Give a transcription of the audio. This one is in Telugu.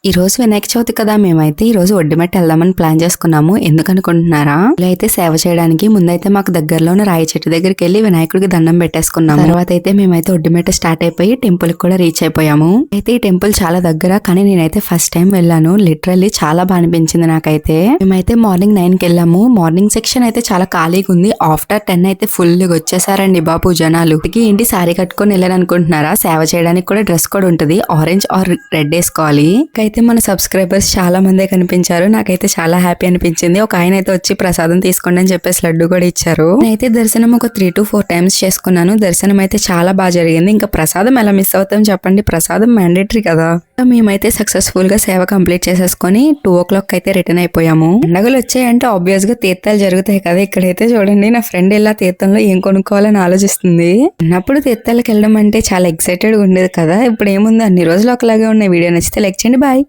ఈ రోజు వినాయక చవితి కదా, మేమైతే ఈ రోజు ఒడ్డుమెట్టు వెళ్దామని ప్లాన్ చేసుకున్నాము. ఎందుకు అనుకుంటున్నారా? ఇలా అయితే సేవ చేయడానికి ముందైతే మాకు దగ్గరలో ఉన్న రాయి చెట్టు దగ్గరికి వెళ్లి వినాయకుడికి దండం పెట్టేసుకున్నాము. తర్వాత అయితే మేమైతే ఒడ్డుమెట్టు స్టార్ట్ అయిపోయి టెంపుల్ కి కూడా రీచ్ అయిపోయాము. అయితే ఈ టెంపుల్ చాలా దగ్గర, కానీ నేనైతే ఫస్ట్ టైం వెళ్ళాను. లిటరల్లీ చాలా బాగా అనిపించింది నాకైతే. మేమైతే మార్నింగ్ 9 కి వెళ్ళాము. మార్నింగ్ సెక్షన్ అయితే చాలా ఖాళీగా ఉంది. ఆఫ్టర్ 10 అయితే ఫుల్ గా వచ్చేసారండి బాబు జనాలు. ఏంటి సారీ కట్టుకొని వెళ్ళాను అనుకుంటున్నారా? సేవ చేయడానికి కూడా డ్రెస్ కోడ్ ఉంటుంది. ఆరెంజ్ ఆర్ రెడ్ వేసుకోవాలి. అయితే మన సబ్స్క్రైబర్స్ చాలా మందే కనిపించారు. నాకైతే చాలా హ్యాపీ అనిపించింది. ఒక ఆయన అయితే వచ్చి ప్రసాదం తీసుకోండి అని చెప్పేసి లడ్డు కూడా ఇచ్చారు. నేనైతే దర్శనం ఒక 3 to 4 టైమ్స్ చేసుకున్నాను. దర్శనం అయితే చాలా బాగా జరిగింది. ఇంకా ప్రసాదం ఎలా మిస్ అవుతాం చెప్పండి, ప్రసాదం మ్యాండేటరీ కదా. మేమైతే సక్సెస్ఫుల్ గా సేవ కంప్లీట్ చేసేసుకొని 2 o'clock అయితే రిటర్న్ అయిపోయాము. పండుగలు వచ్చాయంటే ఆబ్వియస్ గా తీర్థాలు జరుగుతాయి కదా. ఇక్కడైతే చూడండి, నా ఫ్రెండ్ ఇలా తీర్థంలో ఏం కొనుక్కోవాలని ఆలోచిస్తుంది. చిన్నప్పుడు తీర్థాలకు వెళ్ళడం అంటే చాలా ఎక్సైటెడ్ గా ఉండేది కదా. ఇప్పుడు ఏముంది, అన్ని రోజులు ఒకలాగే ఉన్నాయి. వీడియో నచ్చితే లైక్ చేయండి. బాయ్.